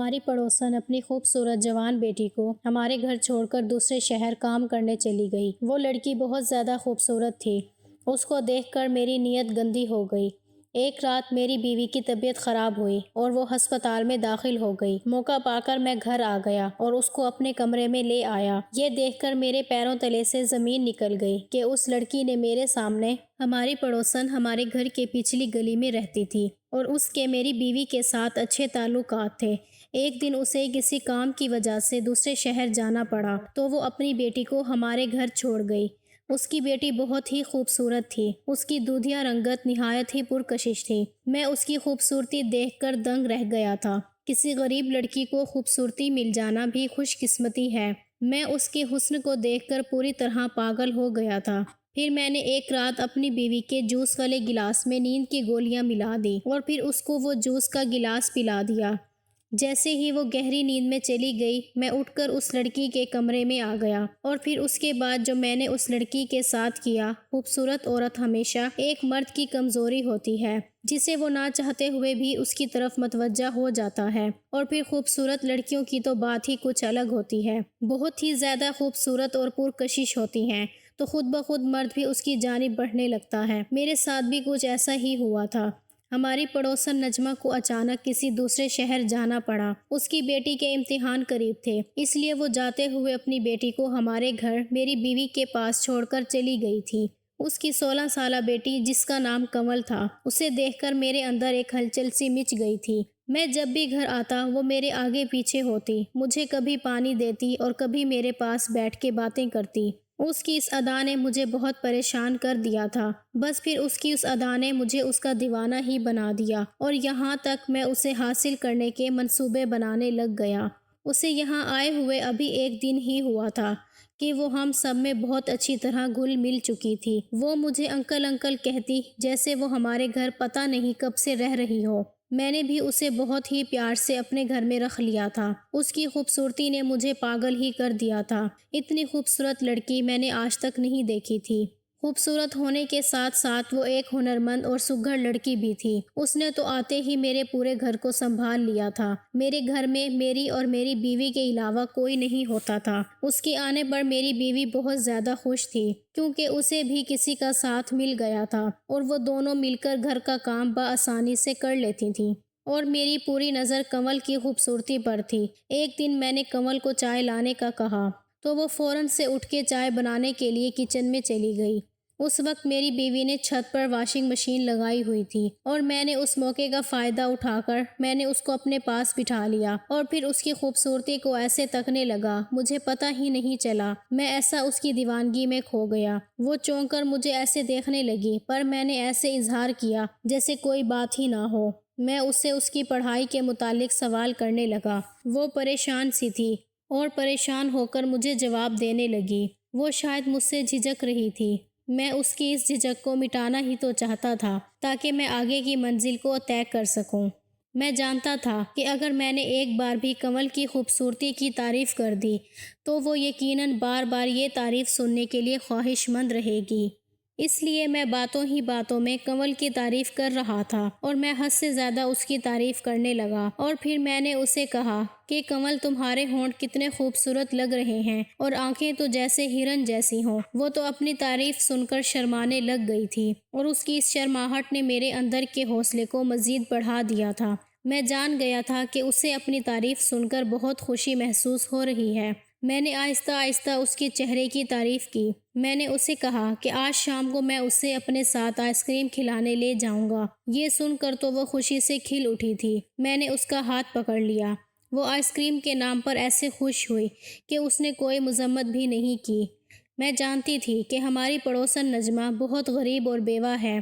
ہماری پڑوسن اپنی خوبصورت جوان بیٹی کو ہمارے گھر چھوڑ کر دوسرے شہر کام کرنے چلی گئی۔ وہ لڑکی بہت زیادہ خوبصورت تھی۔ اس کو دیکھ کر میری نیت گندی ہو گئی۔ ایک رات میری بیوی کی طبیعت خراب ہوئی اور وہ ہسپتال میں داخل ہو گئی۔ موقع پا کر میں گھر آ گیا اور اس کو اپنے کمرے میں لے آیا۔ یہ دیکھ کر میرے پیروں تلے سے زمین نکل گئی کہ اس لڑکی نے میرے سامنے ہماری پڑوسن ہمارے گھر کے پچھلی گلی میں رہتی تھی اور اس کے میری بیوی کے ساتھ اچھے تعلقات تھے۔ ایک دن اسے کسی کام کی وجہ سے دوسرے شہر جانا پڑا تو وہ اپنی بیٹی کو ہمارے گھر چھوڑ گئی۔ اس کی بیٹی بہت ہی خوبصورت تھی۔ اس کی دودھیا رنگت نہایت ہی پرکشش تھی۔ میں اس کی خوبصورتی دیکھ کر دنگ رہ گیا تھا۔ کسی غریب لڑکی کو خوبصورتی مل جانا بھی خوش قسمتی ہے۔ میں اس کے حسن کو دیکھ کر پوری طرح پاگل ہو گیا تھا۔ پھر میں نے ایک رات اپنی بیوی کے جوس والے گلاس میں نیند کی گولیاں ملا دی اور پھر اس کو وہ جوس کا گلاس پلا دیا۔ جیسے ہی وہ گہری نیند میں چلی گئی، میں اٹھ کر اس لڑکی کے کمرے میں آ گیا اور پھر اس کے بعد جو میں نے اس لڑکی کے ساتھ کیا۔ خوبصورت عورت ہمیشہ ایک مرد کی کمزوری ہوتی ہے جسے وہ نہ چاہتے ہوئے بھی اس کی طرف متوجہ ہو جاتا ہے، اور پھر خوبصورت لڑکیوں کی تو بات ہی کچھ الگ ہوتی ہے۔ بہت ہی زیادہ خوبصورت اور پرکشش ہوتی ہیں تو خود بخود مرد بھی اس کی جانب بڑھنے لگتا ہے۔ میرے ساتھ بھی کچھ ایسا ہی ہوا تھا۔ ہماری پڑوسن نجمہ کو اچانک کسی دوسرے شہر جانا پڑا۔ اس کی بیٹی کے امتحان قریب تھے، اس لیے وہ جاتے ہوئے اپنی بیٹی کو ہمارے گھر میری بیوی کے پاس چھوڑ کر چلی گئی تھی۔ اس کی 16 سالہ بیٹی جس کا نام کنول تھا، اسے دیکھ کر میرے اندر ایک ہلچل سی مچ گئی تھی۔ میں جب بھی گھر آتا وہ میرے آگے پیچھے ہوتی، مجھے کبھی پانی دیتی اور کبھی میرے پاس بیٹھ کے باتیں کرتی۔ اس کی اس ادا نے مجھے بہت پریشان کر دیا تھا۔ بس پھر اس کی اس ادا نے مجھے اس کا دیوانہ ہی بنا دیا اور یہاں تک میں اسے حاصل کرنے کے منصوبے بنانے لگ گیا۔ اسے یہاں آئے ہوئے ابھی ایک دن ہی ہوا تھا کہ وہ ہم سب میں بہت اچھی طرح گھل مل چکی تھی۔ وہ مجھے انکل انکل کہتی جیسے وہ ہمارے گھر پتہ نہیں کب سے رہ رہی ہو۔ میں نے بھی اسے بہت ہی پیار سے اپنے گھر میں رکھ لیا تھا۔ اس کی خوبصورتی نے مجھے پاگل ہی کر دیا تھا۔ اتنی خوبصورت لڑکی میں نے آج تک نہیں دیکھی تھی۔ خوبصورت ہونے کے ساتھ ساتھ وہ ایک ہنرمند اور سگھڑ لڑکی بھی تھی۔ اس نے تو آتے ہی میرے پورے گھر کو سنبھال لیا تھا۔ میرے گھر میں میری اور میری بیوی کے علاوہ کوئی نہیں ہوتا تھا۔ اس کے آنے پر میری بیوی بہت زیادہ خوش تھی کیونکہ اسے بھی کسی کا ساتھ مل گیا تھا اور وہ دونوں مل کر گھر کا کام بآسانی سے کر لیتی تھیں، اور میری پوری نظر کنول کی خوبصورتی پر تھی۔ ایک دن میں نے کنول کو چائے لانے کا کہا تو وہ فوراً سے اٹھ کے چائے بنانے کے لیے کچن میں چلی گئی۔ اس وقت میری بیوی نے چھت پر واشنگ مشین لگائی ہوئی تھی اور میں نے اس موقع کا فائدہ اٹھا کر میں نے اس کو اپنے پاس بٹھا لیا اور پھر اس کی خوبصورتی کو ایسے تکنے لگا، مجھے پتہ ہی نہیں چلا۔ میں ایسا اس کی دیوانگی میں کھو گیا۔ وہ چونک کر مجھے ایسے دیکھنے لگی، پر میں نے ایسے اظہار کیا جیسے کوئی بات ہی نہ ہو۔ میں اسے اس کی پڑھائی کے متعلق سوال کرنے لگا۔ وہ پریشان سی تھی اور پریشان ہو کر مجھے جواب دینے لگی۔ وہ شاید مجھ سے جھجک رہی تھی۔ میں اس کی اس جھجک کو مٹانا ہی تو چاہتا تھا تاکہ میں آگے کی منزل کو طے کر سکوں۔ میں جانتا تھا کہ اگر میں نے ایک بار بھی کنول کی خوبصورتی کی تعریف کر دی تو وہ یقیناً بار بار یہ تعریف سننے کے لیے خواہش مند رہے گی۔ اس لیے میں باتوں ہی باتوں میں کنول کی تعریف کر رہا تھا اور میں حد سے زیادہ اس کی تعریف کرنے لگا، اور پھر میں نے اسے کہا کہ کنول تمہارے ہونٹ کتنے خوبصورت لگ رہے ہیں اور آنکھیں تو جیسے ہرن جیسی ہوں۔ وہ تو اپنی تعریف سن کر شرمانے لگ گئی تھی اور اس کی اس شرماہٹ نے میرے اندر کے حوصلے کو مزید بڑھا دیا تھا۔ میں جان گیا تھا کہ اسے اپنی تعریف سن کر بہت خوشی محسوس ہو رہی ہے۔ میں نے آہستہ آہستہ اس کے چہرے کی تعریف کی۔ میں نے اسے کہا کہ آج شام کو میں اسے اپنے ساتھ آئس کریم کھلانے لے جاؤں گا۔ یہ سن کر تو وہ خوشی سے کھل اٹھی تھی۔ میں نے اس کا ہاتھ پکڑ لیا۔ وہ آئس کریم کے نام پر ایسے خوش ہوئی کہ اس نے کوئی مذمت بھی نہیں کی۔ میں جانتی تھی کہ ہماری پڑوسن نجمہ بہت غریب اور بیوہ ہے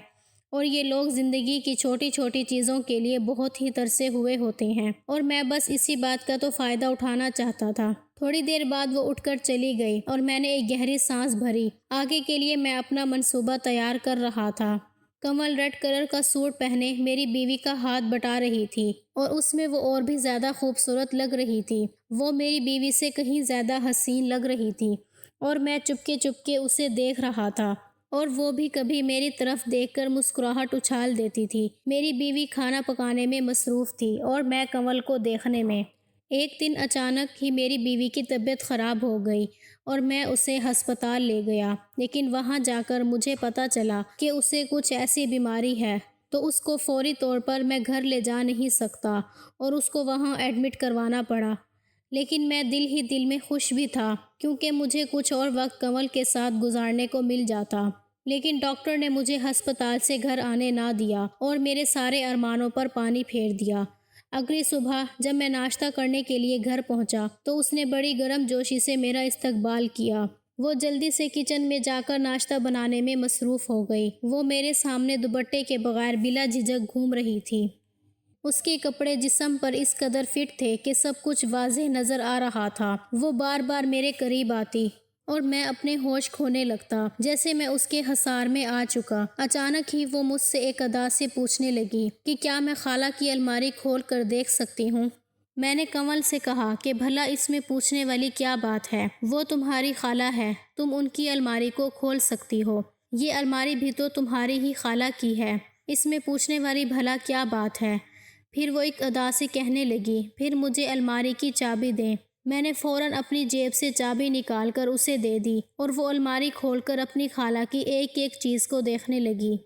اور یہ لوگ زندگی کی چھوٹی چھوٹی چیزوں کے لیے بہت ہی ترسے ہوئے ہوتے ہیں، اور میں بس اسی بات کا تو فائدہ اٹھانا چاہتا تھا۔ تھوڑی دیر بعد وہ اٹھ کر چلی گئی اور میں نے ایک گہری سانس بھری۔ آگے کے لیے میں اپنا منصوبہ تیار کر رہا تھا۔ کنول ریڈ کلر کا سوٹ پہنے میری بیوی کا ہاتھ بٹا رہی تھی اور اس میں وہ اور بھی زیادہ خوبصورت لگ رہی تھی۔ وہ میری بیوی سے کہیں زیادہ حسین لگ رہی تھی اور میں چپکے چپکے اسے دیکھ رہا تھا، اور وہ بھی کبھی میری طرف دیکھ کر مسکراہٹ اچھال دیتی تھی۔ میری بیوی کھانا پکانے میں مصروف تھی اور میں کنول کو دیکھنے میں۔ ایک دن اچانک ہی میری بیوی کی طبیعت خراب ہو گئی اور میں اسے ہسپتال لے گیا، لیکن وہاں جا کر مجھے پتہ چلا کہ اسے کچھ ایسی بیماری ہے تو اس کو فوری طور پر میں گھر لے جا نہیں سکتا اور اس کو وہاں ایڈمٹ کروانا پڑا۔ لیکن میں دل ہی دل میں خوش بھی تھا کیونکہ مجھے کچھ اور وقت کنول کے ساتھ گزارنے کو مل جاتا، لیکن ڈاکٹر نے مجھے ہسپتال سے گھر آنے نہ دیا اور میرے سارے ارمانوں پر پانی پھیر دیا۔ اگلی صبح جب میں ناشتہ کرنے کے لیے گھر پہنچا تو اس نے بڑی گرم جوشی سے میرا استقبال کیا۔ وہ جلدی سے کچن میں جا کر ناشتہ بنانے میں مصروف ہو گئی۔ وہ میرے سامنے دوپٹے کے بغیر بلا جھجک گھوم رہی تھی۔ اس کے کپڑے جسم پر اس قدر فٹ تھے کہ سب کچھ واضح نظر آ رہا تھا۔ وہ بار بار میرے قریب آتی اور میں اپنے ہوش کھونے لگتا جیسے میں اس کے حصار میں آ چکا۔ اچانک ہی وہ مجھ سے ایک ادا سے پوچھنے لگی کہ کیا میں خالہ کی الماری کھول کر دیکھ سکتی ہوں؟ میں نے کنول سے کہا کہ بھلا اس میں پوچھنے والی کیا بات ہے، وہ تمہاری خالہ ہے، تم ان کی الماری کو کھول سکتی ہو، یہ الماری بھی تو تمہاری ہی خالہ کی ہے، اس میں پوچھنے والی بھلا کیا بات ہے؟ پھر وہ ایک ادا سے کہنے لگی، پھر مجھے الماری کی چابی دیں۔ میں نے فوراً اپنی جیب سے چابی نکال کر اسے دے دی اور وہ الماری کھول کر اپنی خالہ کی ایک ایک چیز کو دیکھنے لگی،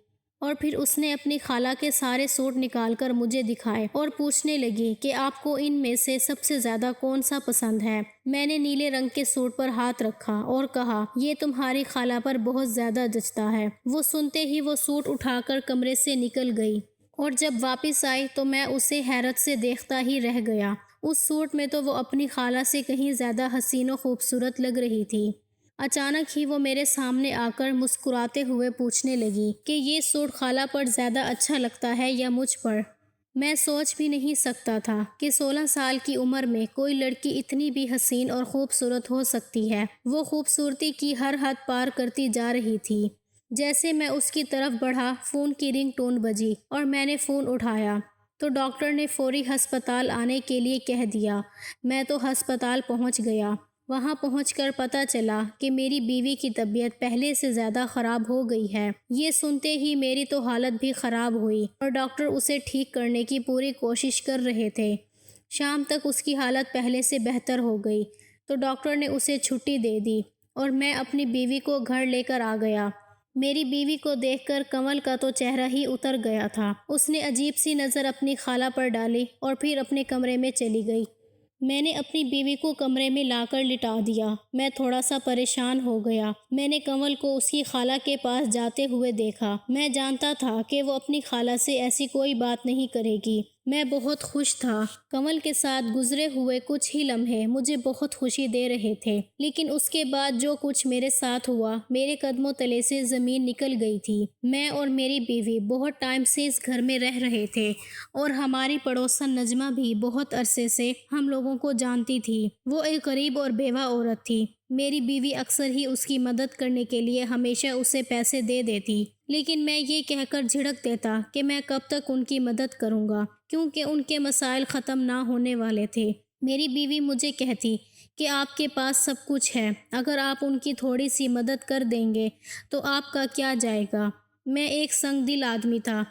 اور پھر اس نے اپنی خالہ کے سارے سوٹ نکال کر مجھے دکھائے اور پوچھنے لگی کہ آپ کو ان میں سے سب سے زیادہ کون سا پسند ہے؟ میں نے نیلے رنگ کے سوٹ پر ہاتھ رکھا اور کہا، یہ تمہاری خالہ پر بہت زیادہ جچتا ہے۔ وہ سنتے ہی وہ سوٹ اٹھا کر کمرے سے نکل گئی اور جب واپس آئی تو میں اسے حیرت سے دیکھتا ہی رہ گیا۔ اس سوٹ میں تو وہ اپنی خالہ سے کہیں زیادہ حسین و خوبصورت لگ رہی تھی۔ اچانک ہی وہ میرے سامنے آ کر مسکراتے ہوئے پوچھنے لگی کہ یہ سوٹ خالہ پر زیادہ اچھا لگتا ہے یا مجھ پر؟ میں سوچ بھی نہیں سکتا تھا کہ 16 سال کی عمر میں کوئی لڑکی اتنی بھی حسین اور خوبصورت ہو سکتی ہے۔ وہ خوبصورتی کی ہر حد پار کرتی جا رہی تھی۔ جیسے میں اس کی طرف بڑھا، فون کی رنگ ٹون بجی اور میں نے فون اٹھایا تو ڈاکٹر نے فوری ہسپتال آنے کے لیے کہہ دیا۔ میں تو ہسپتال پہنچ گیا۔ وہاں پہنچ کر پتہ چلا کہ میری بیوی کی طبیعت پہلے سے زیادہ خراب ہو گئی ہے۔ یہ سنتے ہی میری تو حالت بھی خراب ہوئی اور ڈاکٹر اسے ٹھیک کرنے کی پوری کوشش کر رہے تھے۔ شام تک اس کی حالت پہلے سے بہتر ہو گئی تو ڈاکٹر نے اسے چھٹی دے دی اور میں اپنی بیوی کو گھر لے کر آ گیا۔ میری بیوی کو دیکھ کر کنول کا تو چہرہ ہی اتر گیا تھا۔ اس نے عجیب سی نظر اپنی خالہ پر ڈالی اور پھر اپنے کمرے میں چلی گئی۔ میں نے اپنی بیوی کو کمرے میں لا کر لٹا دیا۔ میں تھوڑا سا پریشان ہو گیا۔ میں نے کنول کو اس کی خالہ کے پاس جاتے ہوئے دیکھا۔ میں جانتا تھا کہ وہ اپنی خالہ سے ایسی کوئی بات نہیں کرے گی۔ میں بہت خوش تھا۔ کنول کے ساتھ گزرے ہوئے کچھ ہی لمحے مجھے بہت خوشی دے رہے تھے، لیکن اس کے بعد جو کچھ میرے ساتھ ہوا، میرے قدموں تلے سے زمین نکل گئی تھی۔ میں اور میری بیوی بہت ٹائم سے اس گھر میں رہ رہے تھے اور ہماری پڑوسن نجمہ بھی بہت عرصے سے ہم لوگوں کو جانتی تھی۔ وہ ایک غریب اور بیوہ عورت تھی۔ میری بیوی اکثر ہی اس کی مدد کرنے کے لیے ہمیشہ اسے پیسے دے دیتی، لیکن میں یہ کہہ کر جھڑک دیتا کہ میں کب تک ان کی مدد کروں گا، کیونکہ ان کے مسائل ختم نہ ہونے والے تھے۔ میری بیوی مجھے کہتی کہ آپ کے پاس سب کچھ ہے، اگر آپ ان کی تھوڑی سی مدد کر دیں گے تو آپ کا کیا جائے گا۔ میں ایک سنگ دل آدمی تھا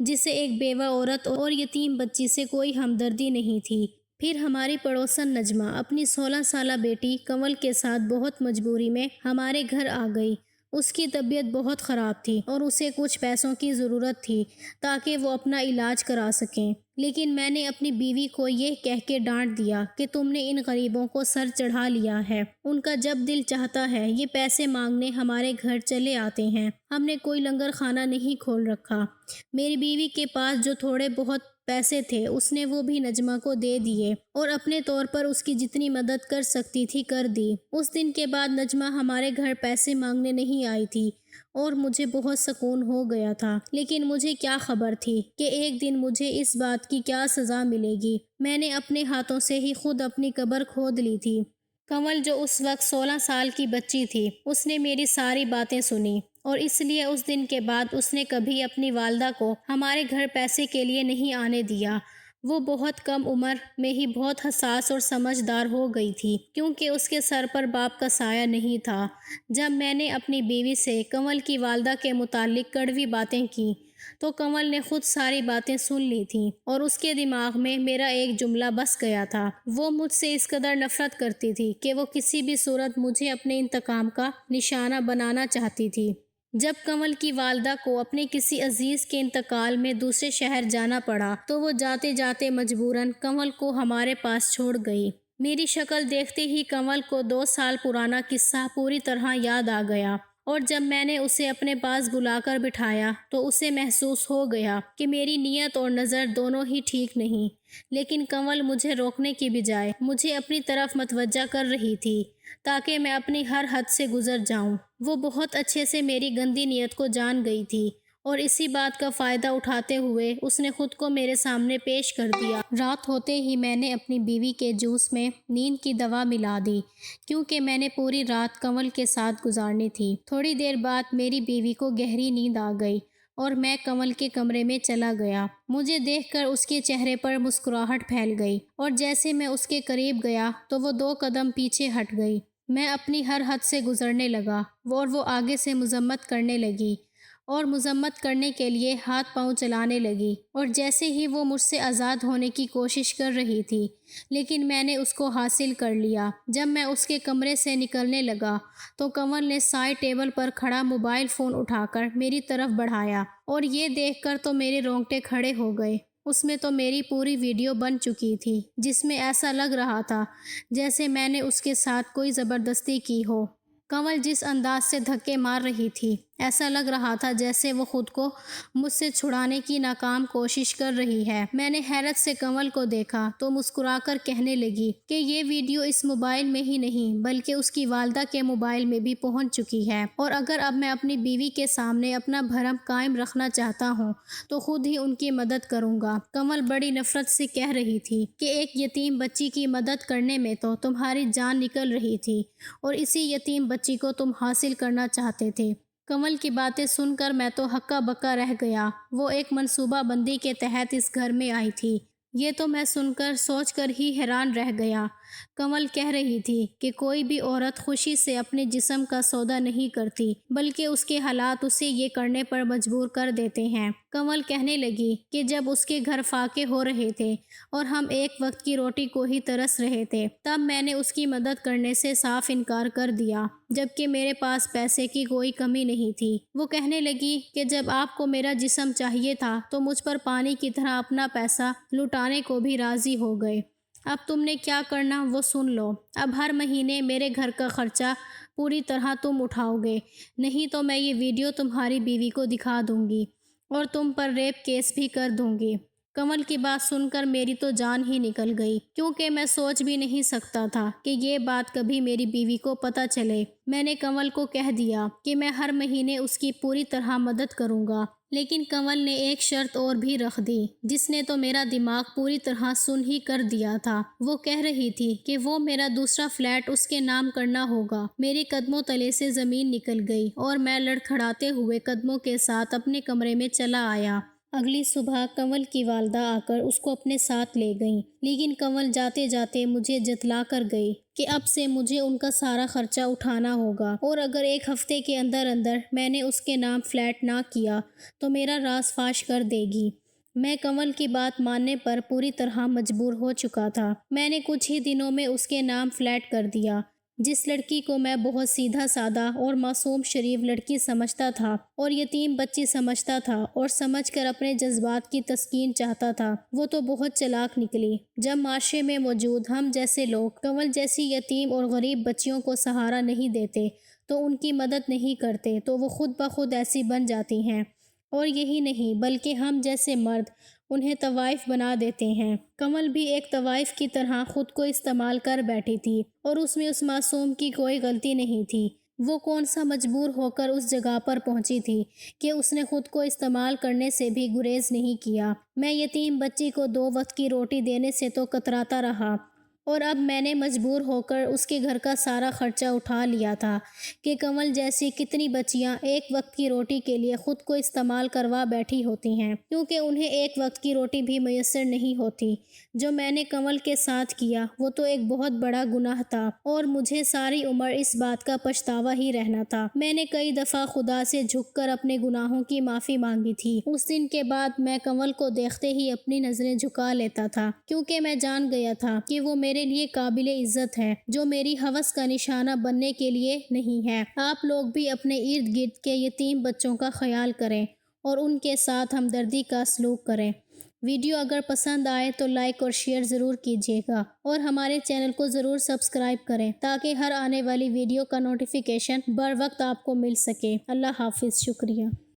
جسے ایک بیوہ عورت اور یتیم بچی سے کوئی ہمدردی نہیں تھی۔ پھر ہماری پڑوسن نجمہ اپنی 16 سالہ بیٹی کنول کے ساتھ بہت مجبوری میں ہمارے گھر آ گئی۔ اس کی طبیعت بہت خراب تھی اور اسے کچھ پیسوں کی ضرورت تھی تاکہ وہ اپنا علاج کرا سکیں، لیکن میں نے اپنی بیوی کو یہ کہہ کے ڈانٹ دیا کہ تم نے ان غریبوں کو سر چڑھا لیا ہے، ان کا جب دل چاہتا ہے یہ پیسے مانگنے ہمارے گھر چلے آتے ہیں، ہم نے کوئی لنگر خانہ نہیں کھول رکھا۔ میری بیوی کے پاس جو تھوڑے بہت پیسے تھے اس نے وہ بھی نجمہ کو دے دیے اور اپنے طور پر اس کی جتنی مدد کر سکتی تھی کر دی۔ اس دن کے بعد نجمہ ہمارے گھر پیسے مانگنے نہیں آئی تھی اور مجھے بہت سکون ہو گیا تھا، لیکن مجھے کیا خبر تھی کہ ایک دن مجھے اس بات کی کیا سزا ملے گی۔ میں نے اپنے ہاتھوں سے ہی خود اپنی قبر کھود لی تھی۔ کنول جو اس وقت 16 سال کی بچی تھی، اس نے میری ساری باتیں سنی اور اس لیے اس دن کے بعد اس نے کبھی اپنی والدہ کو ہمارے گھر پیسے کے لیے نہیں آنے دیا۔ وہ بہت کم عمر میں ہی بہت حساس اور سمجھدار ہو گئی تھی کیونکہ اس کے سر پر باپ کا سایہ نہیں تھا۔ جب میں نے اپنی بیوی سے کنول کی والدہ کے متعلق کڑوی باتیں کی تو کنول نے خود ساری باتیں سن لی تھیں اور اس کے دماغ میں میرا ایک جملہ بس گیا تھا۔ وہ مجھ سے اس قدر نفرت کرتی تھی کہ وہ کسی بھی صورت مجھے اپنے انتقام کا نشانہ بنانا چاہتی تھی۔ جب کنول کی والدہ کو اپنے کسی عزیز کے انتقال میں دوسرے شہر جانا پڑا تو وہ جاتے جاتے مجبوراً کنول کو ہمارے پاس چھوڑ گئی۔ میری شکل دیکھتے ہی کنول کو 2 سال پرانا قصہ پوری طرح یاد آ گیا، اور جب میں نے اسے اپنے پاس بلا کر بٹھایا تو اسے محسوس ہو گیا کہ میری نیت اور نظر دونوں ہی ٹھیک نہیں، لیکن کنول مجھے روکنے کی بجائے مجھے اپنی طرف متوجہ کر رہی تھی تاکہ میں اپنی ہر حد سے گزر جاؤں۔ وہ بہت اچھے سے میری گندی نیت کو جان گئی تھی اور اسی بات کا فائدہ اٹھاتے ہوئے اس نے خود کو میرے سامنے پیش کر دیا۔ رات ہوتے ہی میں نے اپنی بیوی کے جوس میں نیند کی دوا ملا دی کیونکہ میں نے پوری رات کنول کے ساتھ گزارنی تھی۔ تھوڑی دیر بعد میری بیوی کو گہری نیند آ گئی اور میں کنول کے کمرے میں چلا گیا۔ مجھے دیکھ کر اس کے چہرے پر مسکراہٹ پھیل گئی اور جیسے میں اس کے قریب گیا تو وہ 2 قدم پیچھے ہٹ گئی۔ میں اپنی ہر حد سے گزرنے لگا اور وہ آگے سے مذمت کرنے لگی اور مذمت کرنے کے لیے ہاتھ پاؤں چلانے لگی، اور جیسے ہی وہ مجھ سے آزاد ہونے کی کوشش کر رہی تھی لیکن میں نے اس کو حاصل کر لیا۔ جب میں اس کے کمرے سے نکلنے لگا تو کنول نے سائڈ ٹیبل پر کھڑا موبائل فون اٹھا کر میری طرف بڑھایا، اور یہ دیکھ کر تو میرے رونگٹے کھڑے ہو گئے۔ اس میں تو میری پوری ویڈیو بن چکی تھی جس میں ایسا لگ رہا تھا جیسے میں نے اس کے ساتھ کوئی زبردستی کی ہو۔ کنول جس انداز سے دھکے مار رہی تھی ایسا لگ رہا تھا جیسے وہ خود کو مجھ سے چھڑانے کی ناکام کوشش کر رہی ہے۔ میں نے حیرت سے کنول کو دیکھا تو مسکرا کر کہنے لگی کہ یہ ویڈیو اس موبائل میں ہی نہیں بلکہ اس کی والدہ کے موبائل میں بھی پہنچ چکی ہے، اور اگر اب میں اپنی بیوی کے سامنے اپنا بھرم قائم رکھنا چاہتا ہوں تو خود ہی ان کی مدد کروں گا۔ کنول بڑی نفرت سے کہہ رہی تھی کہ ایک یتیم بچی کی مدد کرنے میں تو تمہاری جان نکل رہی تھی اور اسی یتیم بچی کو تم حاصل کرنا چاہتے تھے۔ کنول کی باتیں سن کر میں تو ہکا بکا رہ گیا۔ وہ ایک منصوبہ بندی کے تحت اس گھر میں آئی تھی، یہ تو میں سوچ کر ہی حیران رہ گیا۔ کنول کہہ رہی تھی کہ کوئی بھی عورت خوشی سے اپنے جسم کا سودا نہیں کرتی بلکہ اس کے حالات اسے یہ کرنے پر مجبور کر دیتے ہیں۔ کنول کہنے لگی کہ جب اس کے گھر فاقے ہو رہے تھے اور ہم ایک وقت کی روٹی کو ہی ترس رہے تھے تب میں نے اس کی مدد کرنے سے صاف انکار کر دیا جبکہ میرے پاس پیسے کی کوئی کمی نہیں تھی۔ وہ کہنے لگی کہ جب آپ کو میرا جسم چاہیے تھا تو مجھ پر پانی کی طرح اپنا پیسہ لٹانے کو بھی راضی ہو گئے۔ اب تم نے کیا کرنا وہ سن لو۔ اب ہر مہینے میرے گھر کا خرچہ پوری طرح تم اٹھاؤ گے، نہیں تو میں یہ ویڈیو تمہاری بیوی کو دکھا دوں گی اور تم پر ریپ کیس بھی کر دوں گی۔ کنول کی بات سن کر میری تو جان ہی نکل گئی کیونکہ میں سوچ بھی نہیں سکتا تھا کہ یہ بات کبھی میری بیوی کو پتہ چلے۔ میں نے کنول کو کہہ دیا کہ میں ہر مہینے اس کی پوری طرح مدد کروں گا، لیکن کنول نے ایک شرط اور بھی رکھ دی جس نے تو میرا دماغ پوری طرح سن ہی کر دیا تھا۔ وہ کہہ رہی تھی کہ وہ میرا دوسرا فلیٹ اس کے نام کرنا ہوگا۔ میرے قدموں تلے سے زمین نکل گئی اور میں لڑکھڑاتے ہوئے قدموں کے ساتھ اپنے کمرے میں چلا آیا۔ اگلی صبح کنول کی والدہ آ کر اس کو اپنے ساتھ لے گئیں، لیکن کنول جاتے جاتے مجھے جتلا کر گئی کہ اب سے مجھے ان کا سارا خرچہ اٹھانا ہوگا، اور اگر 1 ہفتے کے اندر میں نے اس کے نام فلیٹ نہ کیا تو میرا راز فاش کر دے گی۔ میں کنول کی بات ماننے پر پوری طرح مجبور ہو چکا تھا۔ میں نے کچھ ہی دنوں میں اس کے نام فلیٹ کر دیا۔ جس لڑکی کو میں بہت سیدھا سادہ اور معصوم شریف لڑکی سمجھتا تھا اور یتیم بچی سمجھتا تھا اور سمجھ کر اپنے جذبات کی تسکین چاہتا تھا، وہ تو بہت چلاک نکلی۔ جب معاشرے میں موجود ہم جیسے لوگ کنول جیسی یتیم اور غریب بچیوں کو سہارا نہیں دیتے تو ان کی مدد نہیں کرتے تو وہ خود بخود ایسی بن جاتی ہیں، اور یہی نہیں بلکہ ہم جیسے مرد انہیں طوائف بنا دیتے ہیں۔ کنول بھی ایک طوائف کی طرح خود کو استعمال کر بیٹھی تھی اور اس میں اس معصوم کی کوئی غلطی نہیں تھی۔ وہ کون سا مجبور ہو کر اس جگہ پر پہنچی تھی کہ اس نے خود کو استعمال کرنے سے بھی گریز نہیں کیا۔ میں یتیم بچی کو 2 وقت کی روٹی دینے سے تو کتراتا رہا اور اب میں نے مجبور ہو کر اس کے گھر کا سارا خرچہ اٹھا لیا تھا کہ کنول جیسی کتنی بچیاں ایک وقت کی روٹی کے لیے خود کو استعمال کروا بیٹھی ہوتی ہیں، کیونکہ انہیں ایک وقت کی روٹی بھی میسر نہیں ہوتی۔ جو میں نے کنول کے ساتھ کیا وہ تو ایک بہت بڑا گناہ تھا اور مجھے ساری عمر اس بات کا پچھتاوا ہی رہنا تھا۔ میں نے کئی دفعہ خدا سے جھک کر اپنے گناہوں کی معافی مانگی تھی۔ اس دن کے بعد میں کنول کو دیکھتے ہی اپنی نظریں جھکا لیتا تھا، کیونکہ میں جان گیا تھا کہ وہ میرے لیے قابل عزت ہے، جو میری ہوس کا نشانہ بننے کے لیے نہیں ہے۔ آپ لوگ بھی اپنے ارد گرد کے یتیم بچوں کا خیال کریں اور ان کے ساتھ ہمدردی کا سلوک کریں۔ ویڈیو اگر پسند آئے تو لائک اور شیئر ضرور کیجیے گا اور ہمارے چینل کو ضرور سبسکرائب کریں تاکہ ہر آنے والی ویڈیو کا نوٹیفیکیشن بر وقت آپ کو مل سکے۔ اللہ حافظ، شکریہ۔